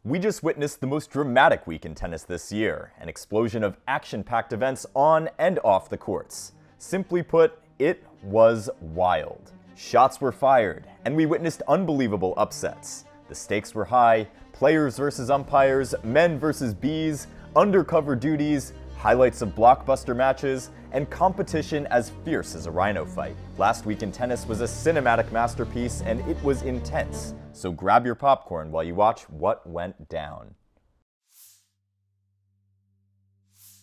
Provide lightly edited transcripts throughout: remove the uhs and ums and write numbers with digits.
We just witnessed the most dramatic week in tennis this year, an explosion of action-packed events on and off the courts. Simply put, it was wild. Shots were fired, and we witnessed unbelievable upsets. The stakes were high, players versus umpires, men versus bees, undercover duties, highlights of blockbuster matches, and competition as fierce as a rhino fight. Last week in tennis was a cinematic masterpiece, and it was intense. So grab your popcorn while you watch what went down.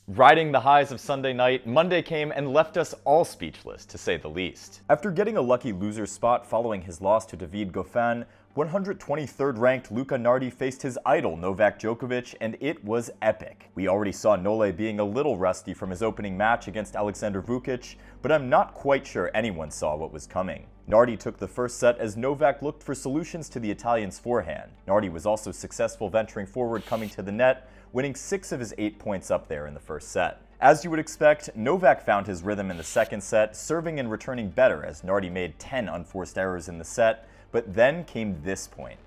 Riding the highs of Sunday night, Monday came and left us all speechless, to say the least. After getting a lucky loser spot following his loss to David Goffin, 123rd ranked Luka Nardi faced his idol Novak Djokovic, and it was epic. We already saw Nole being a little rusty from his opening match against Alexander Vukic, but I'm not quite sure anyone saw what was coming. Nardi took the first set as Novak looked for solutions to the Italian's forehand. Nardi was also successful venturing forward, coming to the net, winning 6 of his 8 points up there in the first set. As you would expect, Novak found his rhythm in the second set, serving and returning better as Nardi made 10 unforced errors in the set, but then came this point.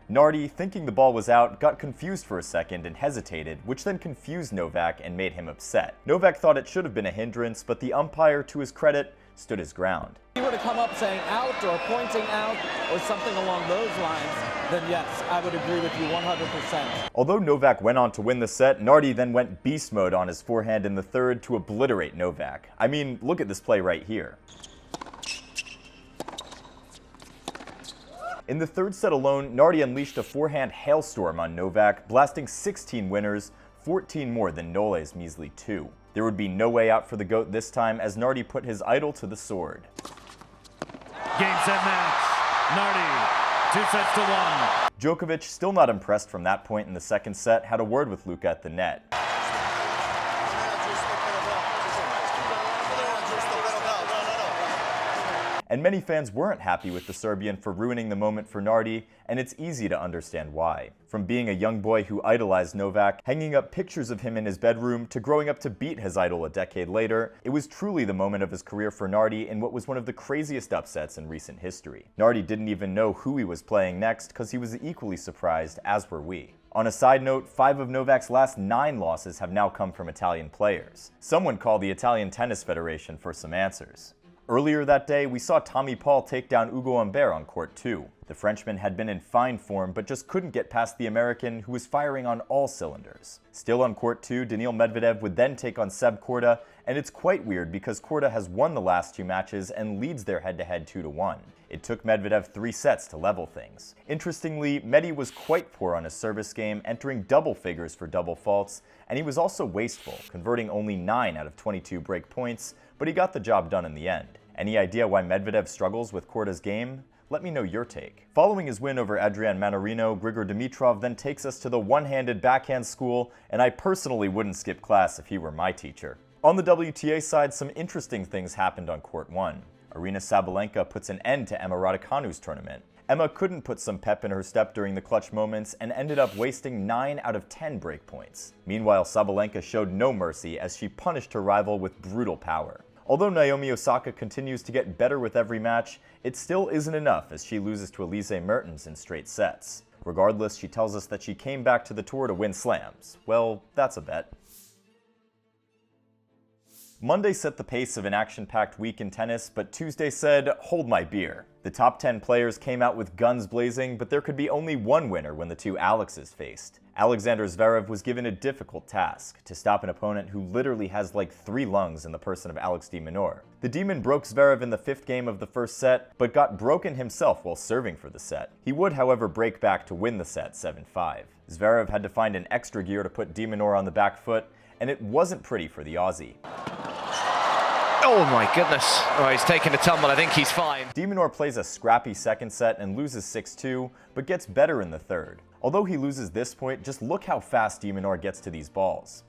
Nardi, thinking the ball was out, got confused for a second and hesitated, which then confused Novak and made him upset. Novak thought it should have been a hindrance, but the umpire, to his credit, stood his ground. If he were to come up saying out or pointing out or something along those lines, then yes, I would agree with you 100%. Although Novak went on to win the set, Nardi then went beast mode on his forehand in the third to obliterate Novak. I mean, look at this play right here. In the third set alone, Nardi unleashed a forehand hailstorm on Novak, blasting 16 winners, 14 more than Nole's measly 2. There would be no way out for the GOAT this time as Nardi put his idol to the sword. Game, set, match. Nardi, 2-1. Djokovic, still not impressed from that point in the second set, had a word with Luka at the net. And many fans weren't happy with the Serbian for ruining the moment for Nardi, and it's easy to understand why. From being a young boy who idolized Novak, hanging up pictures of him in his bedroom, to growing up to beat his idol a decade later, it was truly the moment of his career for Nardi in what was one of the craziest upsets in recent history. Nardi didn't even know who he was playing next because he was equally surprised, as were we. On a side note, 5 of Novak's last 9 losses have now come from Italian players. Someone called the Italian Tennis Federation for some answers. Earlier that day, we saw Tommy Paul take down Ugo Humbert on court 2. The Frenchman had been in fine form, but just couldn't get past the American, who was firing on all cylinders. Still on court 2, Daniil Medvedev would then take on Seb Korda, and it's quite weird because Korda has won the last 2 matches and leads their head-to-head 2-1. It took Medvedev 3 sets to level things. Interestingly, Medi was quite poor on his service game, entering double figures for double faults, and he was also wasteful, converting only 9 out of 22 break points, but he got the job done in the end. Any idea why Medvedev struggles with Korda's game? Let me know your take. Following his win over Adrian Manarino, Grigor Dimitrov then takes us to the one-handed backhand school, and I personally wouldn't skip class if he were my teacher. On the WTA side, some interesting things happened on court 1. Aryna Sabalenka puts an end to Emma Raducanu's tournament. Emma couldn't put some pep in her step during the clutch moments and ended up wasting 9 out of 10 break points. Meanwhile, Sabalenka showed no mercy as she punished her rival with brutal power. Although Naomi Osaka continues to get better with every match, it still isn't enough as she loses to Elise Mertens in straight sets. Regardless, she tells us that she came back to the tour to win slams. Well, that's a bet. Monday set the pace of an action-packed week in tennis, but Tuesday said, hold my beer. The top 10 players came out with guns blazing, but there could be only one winner when the 2 Alexes faced. Alexander Zverev was given a difficult task, to stop an opponent who literally has like 3 lungs in the person of Alex de Minaur. The Demon broke Zverev in the 5th game of the first set, but got broken himself while serving for the set. He would, however, break back to win the set 7-5. Zverev had to find an extra gear to put de Minaur on the back foot, and it wasn't pretty for the Aussie. Oh my goodness. Oh, he's taking a tumble. I think he's fine. De Minaur plays a scrappy second set and loses 6-2, but gets better in the third. Although he loses this point, just look how fast de Minaur gets to these balls.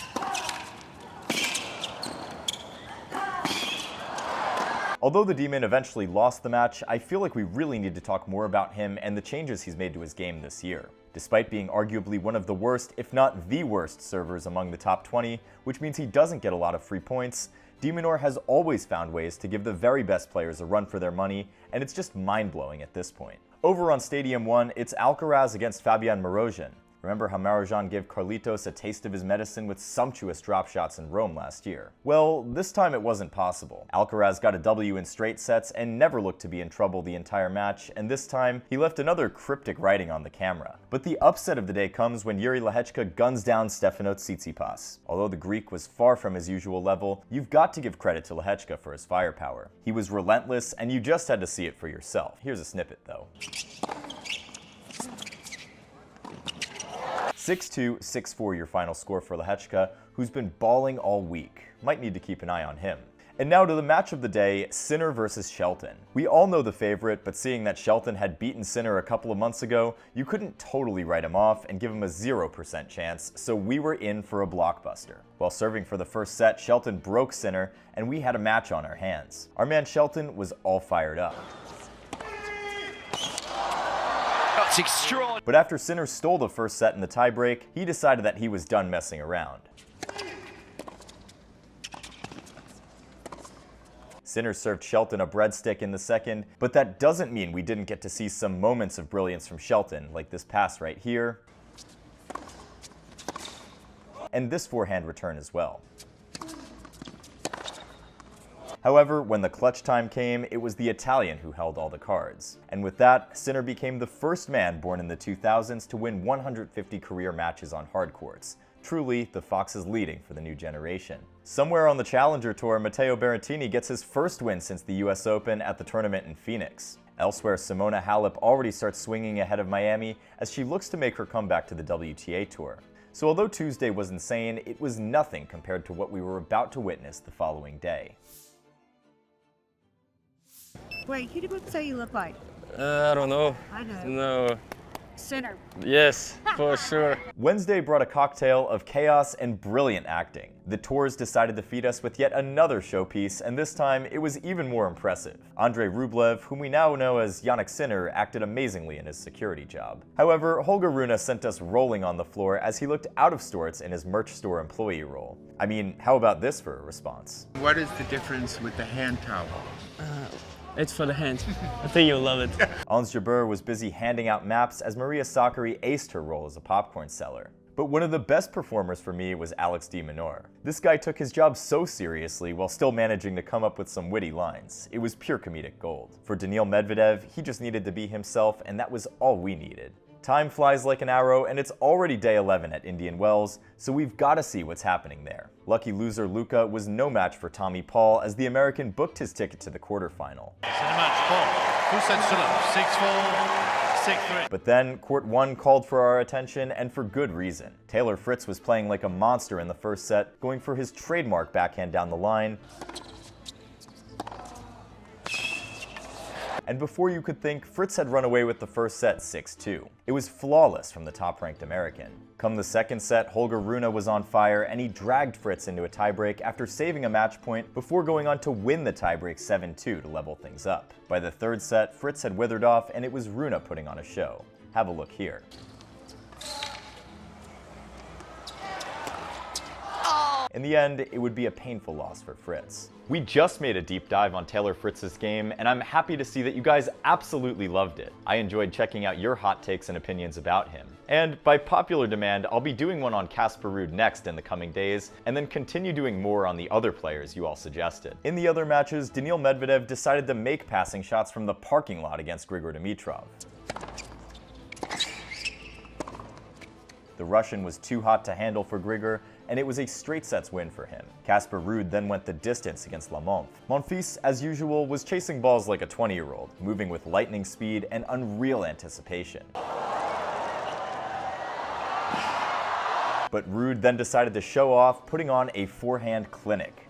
Although the Demon eventually lost the match, I feel like we really need to talk more about him and the changes he's made to his game this year. Despite being arguably one of the worst, if not the worst, servers among the top 20, which means he doesn't get a lot of free points, de Minaur has always found ways to give the very best players a run for their money, and it's just mind-blowing at this point. Over on Stadium 1, it's Alcaraz against Fabian Marozsan. Remember how Marozsan gave Carlitos a taste of his medicine with sumptuous drop shots in Rome last year? Well, this time it wasn't possible. Alcaraz got a W in straight sets and never looked to be in trouble the entire match, and this time he left another cryptic writing on the camera. But the upset of the day comes when Jiri Lehečka guns down Stefanos Tsitsipas. Although the Greek was far from his usual level, you've got to give credit to Lehečka for his firepower. He was relentless, and you just had to see it for yourself. Here's a snippet though. 6-2, 6-4 your final score for Lehečka, who's been balling all week. Might need to keep an eye on him. And now to the match of the day, Sinner versus Shelton. We all know the favorite, but seeing that Shelton had beaten Sinner a couple of months ago, you couldn't totally write him off and give him a 0% chance, so we were in for a blockbuster. While serving for the first set, Shelton broke Sinner, and we had a match on our hands. Our man Shelton was all fired up. That's extraordinary. But after Sinner stole the first set in the tiebreak, he decided that he was done messing around. Sinner served Shelton a breadstick in the second, but that doesn't mean we didn't get to see some moments of brilliance from Shelton, like this pass right here, and this forehand return as well. However, when the clutch time came, it was the Italian who held all the cards. And with that, Sinner became the first man born in the 2000s to win 150 career matches on hard courts. Truly, the Fox is leading for the new generation. Somewhere on the Challenger Tour, Matteo Berrettini gets his first win since the US Open at the tournament in Phoenix. Elsewhere, Simona Halep already starts swinging ahead of Miami as she looks to make her comeback to the WTA Tour. So although Tuesday was insane, it was nothing compared to what we were about to witness the following day. Wait, who do people say you look like? I don't know. I know. No. Sinner. Yes, for sure. Wednesday brought a cocktail of chaos and brilliant acting. The tours decided to feed us with yet another showpiece, and this time it was even more impressive. Andrei Rublev, whom we now know as Jannik Sinner, acted amazingly in his security job. However, Holger Rune sent us rolling on the floor as he looked out of sorts in his merch store employee role. I mean, how about this for a response? What is the difference with the hand towel? It's for the hands. I think you'll love it. Ons Jabeur was busy handing out maps as Maria Sakkari aced her role as a popcorn seller. But one of the best performers for me was Alex de Minaur. This guy took his job so seriously while still managing to come up with some witty lines. It was pure comedic gold. For Daniil Medvedev, he just needed to be himself, and that was all we needed. Time flies like an arrow, and it's already day 11 at Indian Wells, so we've got to see what's happening there. Lucky loser Luka was no match for Tommy Paul as the American booked his ticket to the quarterfinal. Match, Paul. 2 sets to love. 6-4, 6-3. But then, Court 1 called for our attention, and for good reason. Taylor Fritz was playing like a monster in the first set, going for his trademark backhand down the line. And before you could think, Fritz had run away with the first set 6-2. It was flawless from the top-ranked American. Come the second set, Holger Rune was on fire, and he dragged Fritz into a tiebreak after saving a match point before going on to win the tiebreak 7-2 to level things up. By the third set, Fritz had withered off, and it was Rune putting on a show. Have a look here. In the end, it would be a painful loss for Fritz. We just made a deep dive on Taylor Fritz's game, and I'm happy to see that you guys absolutely loved it. I enjoyed checking out your hot takes and opinions about him. And by popular demand, I'll be doing one on Casper Ruud next in the coming days, and then continue doing more on the other players you all suggested. In the other matches, Daniil Medvedev decided to make passing shots from the parking lot against Grigor Dimitrov. The Russian was too hot to handle for Grigor, and it was a straight sets win for him. Casper Ruud then went the distance against Lamont. Monfils, as usual, was chasing balls like a 20-year-old, moving with lightning speed and unreal anticipation. But Ruud then decided to show off, putting on a forehand clinic.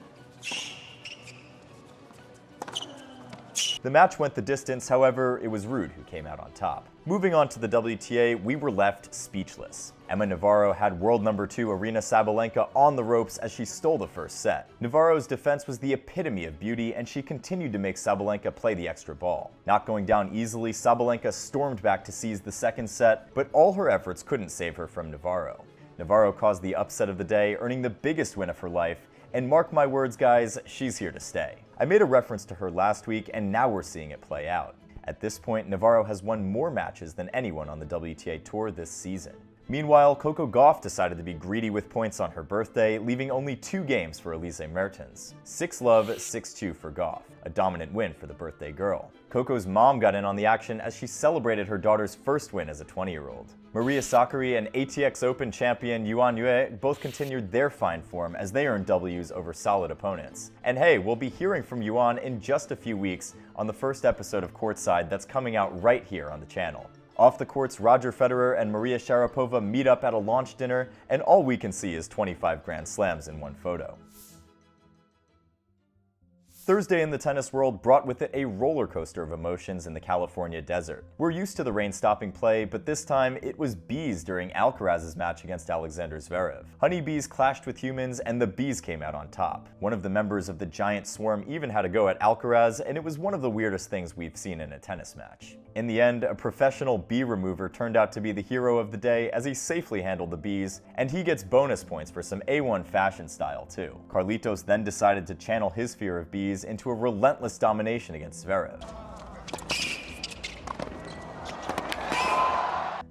The match went the distance, however, it was Ruud who came out on top. Moving on to the WTA, we were left speechless. Emma Navarro had world number 2 Aryna Sabalenka on the ropes as she stole the first set. Navarro's defense was the epitome of beauty, and she continued to make Sabalenka play the extra ball. Not going down easily, Sabalenka stormed back to seize the second set, but all her efforts couldn't save her from Navarro. Navarro caused the upset of the day, earning the biggest win of her life, and mark my words guys, she's here to stay. I made a reference to her last week, and now we're seeing it play out. At this point, Navarro has won more matches than anyone on the WTA Tour this season. Meanwhile, Coco Gauff decided to be greedy with points on her birthday, leaving only 2 games for Elise Mertens. 6-love, 6-2 for Gauff, a dominant win for the birthday girl. Coco's mom got in on the action as she celebrated her daughter's first win as a 20-year-old. Maria Sakkari and ATX Open champion Yuan Yue both continued their fine form as they earned W's over solid opponents. And hey, we'll be hearing from Yuan in just a few weeks on the first episode of Courtside that's coming out right here on the channel. Off the courts, Roger Federer and Maria Sharapova meet up at a launch dinner, and all we can see is 25 Grand Slams in one photo. Thursday in the tennis world brought with it a roller coaster of emotions in the California desert. We're used to the rain-stopping play, but this time it was bees during Alcaraz's match against Alexander Zverev. Honeybees clashed with humans, and the bees came out on top. One of the members of the giant swarm even had a go at Alcaraz, and it was one of the weirdest things we've seen in a tennis match. In the end, a professional bee remover turned out to be the hero of the day as he safely handled the bees, and he gets bonus points for some A1 fashion style too. Carlitos then decided to channel his fear of bees into a relentless domination against Zverev.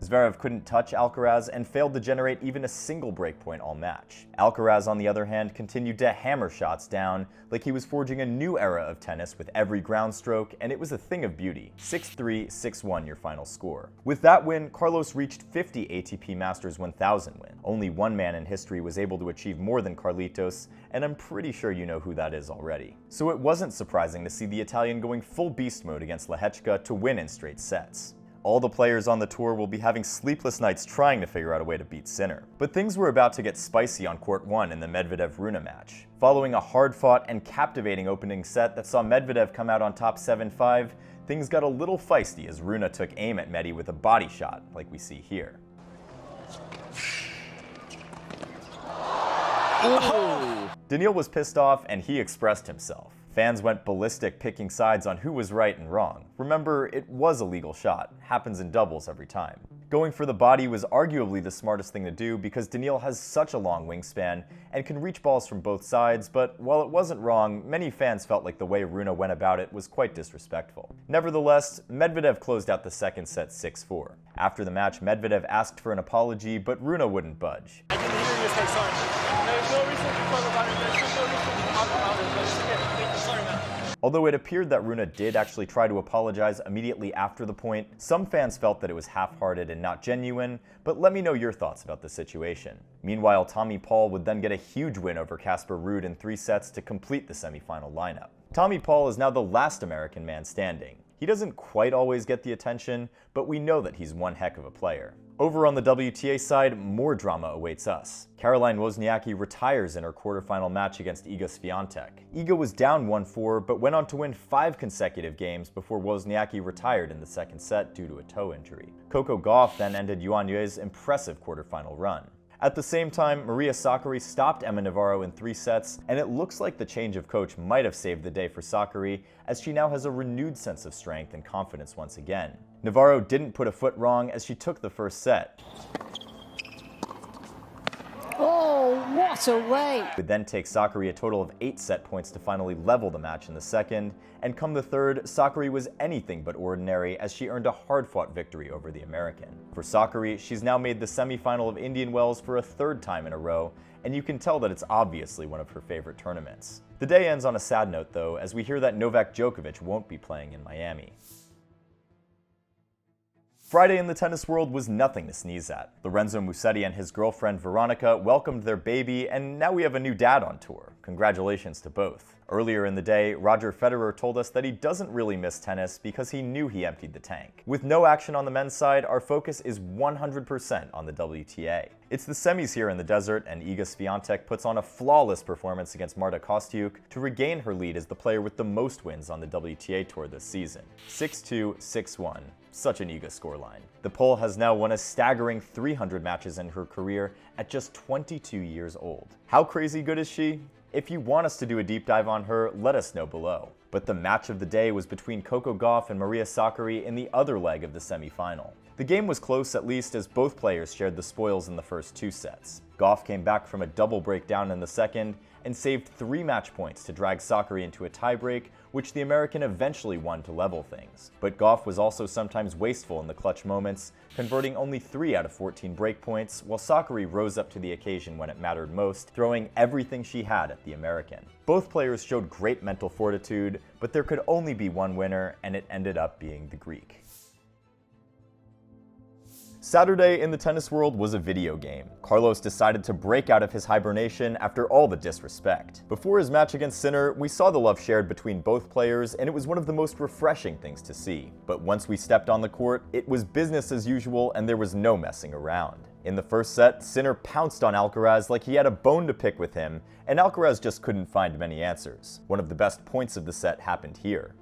Zverev couldn't touch Alcaraz and failed to generate even a single break point all match. Alcaraz, on the other hand, continued to hammer shots down like he was forging a new era of tennis with every ground stroke, and it was a thing of beauty. 6-3, 6-1 your final score. With that win, Carlos reached 50 ATP Masters 1000 win. Only one man in history was able to achieve more than Carlitos, and I'm pretty sure you know who that is already. So it wasn't surprising to see the Italian going full beast mode against Lehechka to win in straight sets. All the players on the tour will be having sleepless nights trying to figure out a way to beat Sinner. But things were about to get spicy on court 1 in the Medvedev-Rune match. Following a hard-fought and captivating opening set that saw Medvedev come out on top 7-5, things got a little feisty as Rune took aim at Medi with a body shot, like we see here. Oh. Daniil was pissed off, and he expressed himself. Fans went ballistic picking sides on who was right and wrong. Remember, it was a legal shot. Happens in doubles every time. Going for the body was arguably the smartest thing to do because Daniil has such a long wingspan and can reach balls from both sides, but while it wasn't wrong, many fans felt like the way Rune went about it was quite disrespectful. Nevertheless, Medvedev closed out the second set 6-4. After the match, Medvedev asked for an apology, but Rune wouldn't budge. I didn't hear you say sorry. There's no reason to talk about it. There's no reason to talk about it. But it's okay. Sorry, man. Although it appeared that Rune did actually try to apologize immediately after the point, some fans felt that it was half-hearted and not genuine, but let me know your thoughts about the situation. Meanwhile, Tommy Paul would then get a huge win over Casper Ruud in 3 sets to complete the semifinal lineup. Tommy Paul is now the last American man standing. He doesn't quite always get the attention, but we know that he's one heck of a player. Over on the WTA side, more drama awaits us. Caroline Wozniacki retires in her quarterfinal match against Iga Swiatek. Iga was down 1-4, but went on to win 5 consecutive games before Wozniacki retired in the second set due to a toe injury. Coco Gauff then ended Yuan Yue's impressive quarterfinal run. At the same time, Maria Sakkari stopped Emma Navarro in 3 sets, and it looks like the change of coach might have saved the day for Sakkari, as she now has a renewed sense of strength and confidence once again. Navarro didn't put a foot wrong as she took the first set. Oh, what a way! Would then take Sakkari a total of 8 set points to finally level the match in the second, and come the third, Sakkari was anything but ordinary as she earned a hard-fought victory over the American. For Sakkari, she's now made the semifinal of Indian Wells for a 3rd time in a row, and you can tell that it's obviously one of her favorite tournaments. The day ends on a sad note though, as we hear that Novak Djokovic won't be playing in Miami. Friday in the tennis world was nothing to sneeze at. Lorenzo Musetti and his girlfriend Veronica welcomed their baby, and now we have a new dad on tour. Congratulations to both. Earlier in the day, Roger Federer told us that he doesn't really miss tennis because he knew he emptied the tank. With no action on the men's side, our focus is 100% on the WTA. It's the semis here in the desert, and Iga Swiatek puts on a flawless performance against Marta Kostyuk to regain her lead as the player with the most wins on the WTA Tour this season. 6-2, 6-1. Such an Iga scoreline. The Pole has now won a staggering 300 matches in her career at just 22 years old. How crazy good is she? If you want us to do a deep dive on her, let us know below. But the match of the day was between Coco Gauff and Maria Sakkari in the other leg of the semifinal. The game was close at least as both players shared the spoils in the first 2 sets. Gauff came back from a double breakdown in the second, and saved 3 match points to drag Sakkari into a tiebreak, which the American eventually won to level things. But Gauff was also sometimes wasteful in the clutch moments, converting only 3 out of 14 break points, while Sakkari rose up to the occasion when it mattered most, throwing everything she had at the American. Both players showed great mental fortitude, but there could only be one winner, and it ended up being the Greek. Saturday in the tennis world was a video game. Carlos decided to break out of his hibernation after all the disrespect. Before his match against Sinner, we saw the love shared between both players, and it was one of the most refreshing things to see. But once we stepped on the court, it was business as usual, and there was no messing around. In the first set, Sinner pounced on Alcaraz like he had a bone to pick with him, and Alcaraz just couldn't find many answers. One of the best points of the set happened here.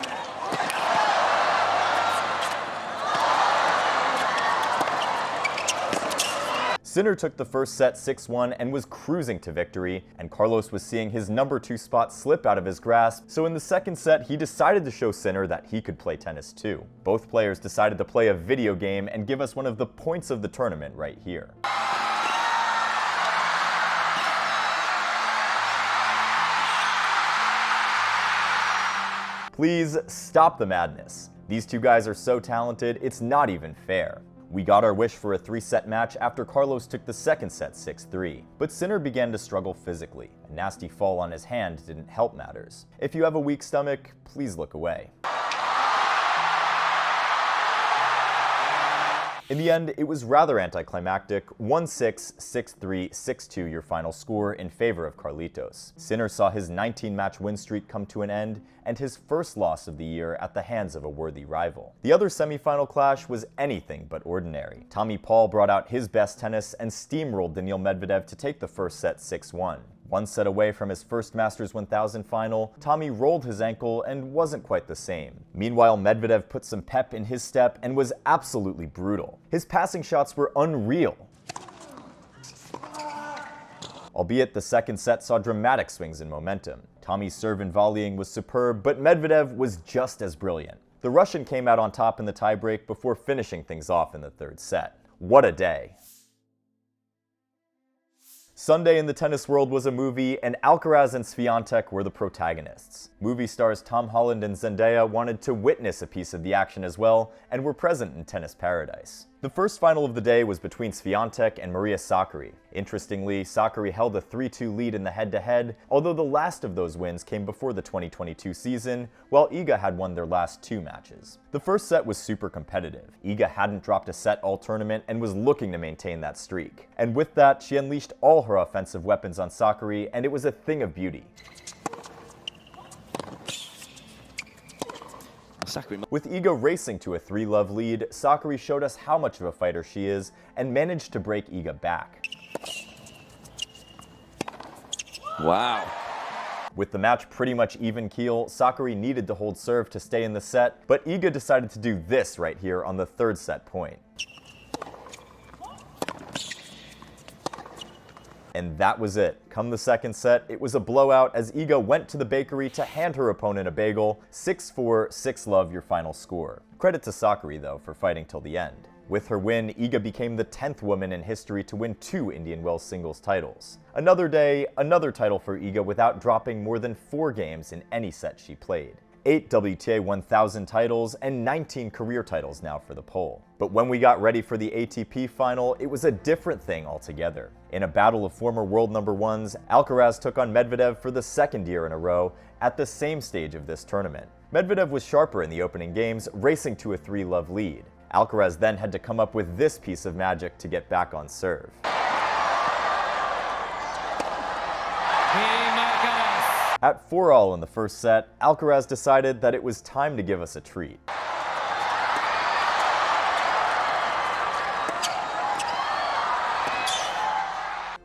Sinner took the first set 6-1 and was cruising to victory, and Carlos was seeing his number 2 spot slip out of his grasp, so in the second set he decided to show Sinner that he could play tennis too. Both players decided to play a video game and give us one of the points of the tournament right here. Please stop the madness. These two guys are so talented, it's not even fair. We got our wish for a 3-set match after Carlos took the second set 6-3, but Sinner began to struggle physically. A nasty fall on his hand didn't help matters. If you have a weak stomach, please look away. In the end, it was rather anticlimactic, 1-6, 6-3, 6-2 your final score in favor of Carlitos. Sinner saw his 19-match win streak come to an end, and his first loss of the year at the hands of a worthy rival. The other semifinal clash was anything but ordinary. Tommy Paul brought out his best tennis and steamrolled Daniil Medvedev to take the first set 6-1. One set away from his first Masters 1000 final, Tommy rolled his ankle and wasn't quite the same. Meanwhile, Medvedev put some pep in his step and was absolutely brutal. His passing shots were unreal. Albeit the second set saw dramatic swings in momentum. Tommy's serve and volleying was superb, but Medvedev was just as brilliant. The Russian came out on top in the tiebreak before finishing things off in the third set. What a day. Sunday in the tennis world was a movie, and Alcaraz and Swiatek were the protagonists. Movie stars Tom Holland and Zendaya wanted to witness a piece of the action as well, and were present in tennis paradise. The first final of the day was between Swiatek and Maria Sakkari. Interestingly, Sakkari held a 3-2 lead in the head-to-head, although the last of those wins came before the 2022 season, while Iga had won their last 2 matches. The first set was super competitive. Iga hadn't dropped a set all tournament and was looking to maintain that streak. And with that, she unleashed all her offensive weapons on Sakkari, and it was a thing of beauty. With Iga racing to a 3-love lead, Sakkari showed us how much of a fighter she is and managed to break Iga back. Wow. With the match pretty much even keel, Sakkari needed to hold serve to stay in the set, but Iga decided to do this right here on the third set point. And that was it. Come the second set, it was a blowout as Iga went to the bakery to hand her opponent a bagel. 6-4, 6-love your final score. Credit to Sakkari, though, for fighting till the end. With her win, Iga became the 10th woman in history to win 2 Indian Wells singles titles. Another day, another title for Iga without dropping more than 4 games in any set she played. 8 WTA 1000 titles and 19 career titles now for the pole. But when we got ready for the ATP final, it was a different thing altogether. In a battle of former world number 1s, Alcaraz took on Medvedev for the 2nd year in a row at the same stage of this tournament. Medvedev was sharper in the opening games, racing to a 3-love lead. Alcaraz then had to come up with this piece of magic to get back on serve. At 4-all in the first set, Alcaraz decided that it was time to give us a treat.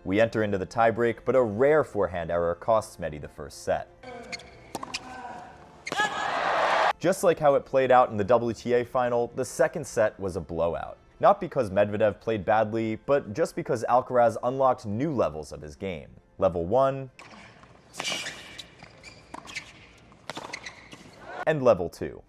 We enter into the tiebreak, but a rare forehand error costs Medi the first set. Just like how it played out in the WTA final, the second set was a blowout. Not because Medvedev played badly, but just because Alcaraz unlocked new levels of his game. Level 1, and level 2.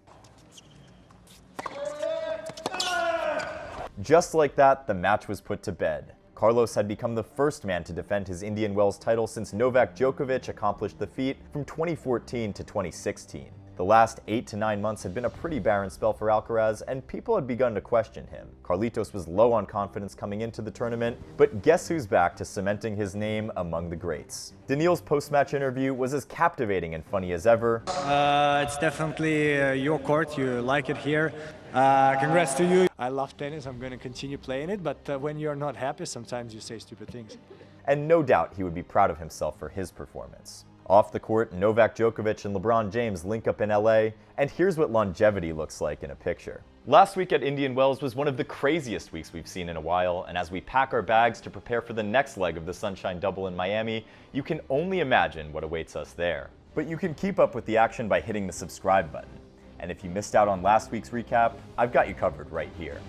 Just like that, the match was put to bed. Carlos had become the first man to defend his Indian Wells title since Novak Djokovic accomplished the feat from 2014 to 2016. The last 8 to 9 months had been a pretty barren spell for Alcaraz, and people had begun to question him. Carlitos was low on confidence coming into the tournament, but guess who's back to cementing his name among the greats? Daniil's post-match interview was as captivating and funny as ever. It's definitely your court. You like it here. Congrats to you. I love tennis. I'm going to continue playing it, but when you're not happy, sometimes you say stupid things. And no doubt he would be proud of himself for his performance. Off the court, Novak Djokovic and LeBron James link up in LA, and here's what longevity looks like in a picture. Last week at Indian Wells was one of the craziest weeks we've seen in a while, and as we pack our bags to prepare for the next leg of the Sunshine Double in Miami, you can only imagine what awaits us there. But you can keep up with the action by hitting the subscribe button. And if you missed out on last week's recap, I've got you covered right here.